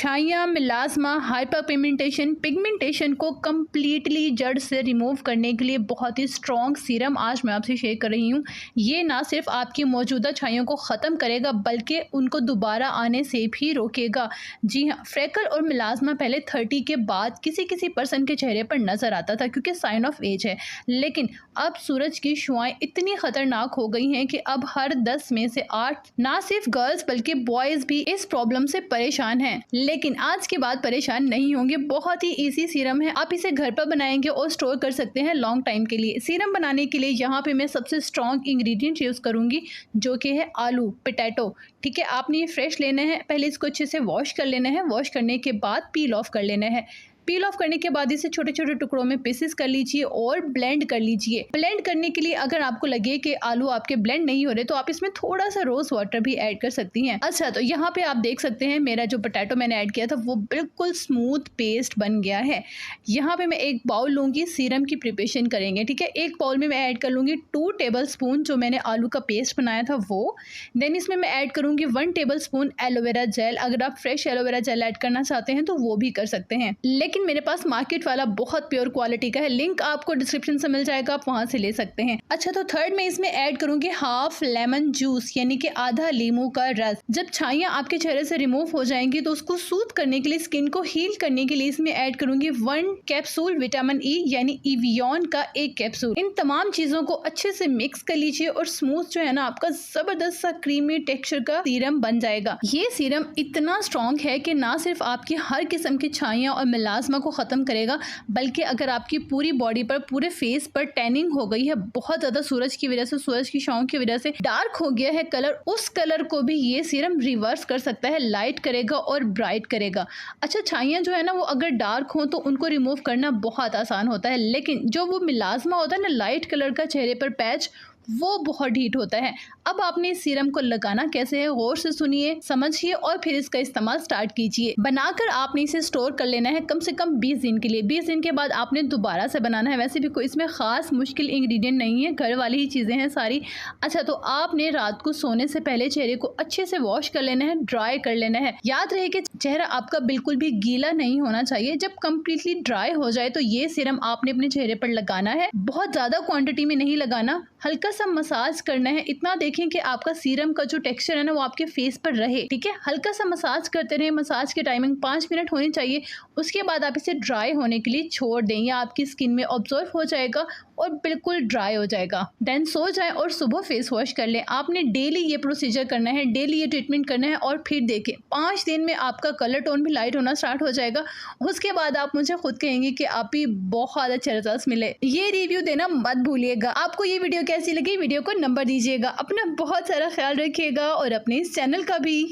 छाइयाँ, मिलाज़्मा, hyper pigmentation को completely जड़ से रिमूव करने के लिए बहुत ही स्ट्रॉन्ग सीरम आज मैं आपसे शेयर कर रही हूँ। ये ना सिर्फ आपकी मौजूदा छाइयों को ख़त्म करेगा बल्कि उनको दोबारा आने से भी रोकेगा। जी हाँ, फ्रेकल और मिलाज़्मा पहले 30 के बाद किसी पर्सन के चेहरे पर नज़र आता था क्योंकि साइन ऑफ एज है, लेकिन अब सूरज की शुआएं इतनी ख़तरनाक हो गई हैं कि अब हर 10 में से 8 ना सिर्फ गर्ल्स बल्कि बॉयज़ भी इस प्रॉब्लम से परेशान हैं। लेकिन आज के बाद परेशान नहीं होंगे। बहुत ही इजी सीरम है, आप इसे घर पर बनाएंगे और स्टोर कर सकते हैं लॉन्ग टाइम के लिए। सीरम बनाने के लिए यहाँ पे मैं सबसे स्ट्रॉन्ग इंग्रेडिएंट यूज़ करूँगी जो कि है आलू, पोटैटो। ठीक है, आपने ये फ्रेश लेना है, पहले इसको अच्छे से वॉश कर लेना है। वॉश करने के बाद पील ऑफ कर लेना है। पील ऑफ करने के बाद इसे छोटे छोटे टुकड़ों में पीसेस कर लीजिए और ब्लेंड कर लीजिए। ब्लेंड करने के लिए अगर आपको लगे कि आलू आपके ब्लेंड नहीं हो रहे तो आप इसमें थोड़ा सा रोज वाटर भी ऐड कर सकती हैं। अच्छा, तो यहाँ पे आप देख सकते हैं मेरा जो पोटैटो मैंने ऐड किया था वो बिल्कुल स्मूथ पेस्ट बन गया है। यहाँ पे मैं एक बाउल लूँगी, सीरम की प्रिपरेशन करेंगे। ठीक है, एक बाउल में मैं ऐड कर लूँगी 2 टेबल स्पून जो मैंने आलू का पेस्ट बनाया था वो। देन इसमें मैं ऐड करूँगी 1 टेबल स्पून एलोवेरा जेल। अगर आप फ्रेश एलोवेरा जेल ऐड करना चाहते हैं तो वो भी कर सकते हैं, लेकिन मेरे पास मार्केट वाला बहुत प्योर क्वालिटी का है, लिंक आपको डिस्क्रिप्शन से मिल जाएगा, आप वहां से ले सकते हैं। अच्छा, तो थर्ड में इसमें ऐड करूंगी हाफ लेमन जूस यानी कि आधा लीमू का रस। जब छाइयां आपके चेहरे से रिमूव हो जाएंगी तो उसको सूथ करने के लिए, स्किन को हील करने के लिए इसमें ऐड करूंगी 1 कैप्सूल विटामिन ई यानी इवियन का 1 कैप्सूल। इन तमाम चीजों को अच्छे से मिक्स कर लीजिए और स्मूथ जो है ना आपका जबरदस्त सा क्रीमी टेक्सचर का सीरम बन जाएगा। ये सीरम इतना स्ट्रॉन्ग है कि ना सिर्फ आपकी हर किस्म की छाइयां और मिलाज़्मा को खत्म करेगा बल्कि अगर आपकी पूरी बॉडी पर, पूरे फेस पर टैनिंग हो गई है, बहुत ज्यादा सूरज की वजह से, सूरज की छांव की वजह से डार्क हो गया है कलर, उस कलर को भी ये सीरम रिवर्स कर सकता है, लाइट करेगा और ब्राइट करेगा। अच्छा, छाइयां जो है ना वो अगर डार्क हो तो उनको रिमूव करना बहुत आसान होता है, लेकिन जो वो मिलाज़्मा होता है ना लाइट कलर का चेहरे पर पैच, वो बहुत हीट होता है। अब आपने इस सीरम को लगाना कैसे है गौर से सुनिए, समझिए और फिर इसका इस्तेमाल स्टार्ट कीजिए। बनाकर आपने इसे स्टोर कर लेना है कम से कम 20 दिन के लिए। 20 दिन के बाद आपने दोबारा से बनाना है। वैसे भी कोई इसमें खास मुश्किल इंग्रेडिएंट नहीं है, घर वाली ही चीज़ें हैं सारी। अच्छा, तो आपने रात को सोने से पहले चेहरे को अच्छे से वॉश कर लेना है, ड्राई कर लेना है। याद रहे कि चेहरा आपका बिल्कुल भी गीला नहीं होना चाहिए। जब कम्प्लीटली ड्राई हो जाए तो ये सीरम आपने अपने चेहरे पर लगाना है। बहुत ज़्यादा क्वान्टिटी में नहीं लगाना, हल्का सा मसाज करना है। इतना देखें कि आपका सीरम का जो टेक्सचर है ना वो आपके फेस पर रहे। ठीक है, हल्का सा मसाज करते रहे। मसाज की टाइमिंग 5 मिनट होनी चाहिए। उसके बाद आप इसे ड्राई होने के लिए छोड़ दें, या आपकी स्किन में ऑब्जर्व हो जाएगा और बिल्कुल ड्राई हो जाएगा। देन सो जाए और सुबह फेस वॉश कर लें। आपने डेली ये प्रोसीजर करना है, डेली ये ट्रीटमेंट करना है और फिर देखें 5 दिन में आपका कलर टोन भी लाइट होना स्टार्ट हो जाएगा। उसके बाद आप मुझे खुद कहेंगे कि आप ही बहुत अच्छे रिजल्ट्स मिले। ये रिव्यू देना मत भूलिएगा। आपको ये वीडियो कैसी लगी, वीडियो को नंबर दीजिएगा। अपना बहुत सारा ख्याल रखिएगा और अपने इस चैनल का भी।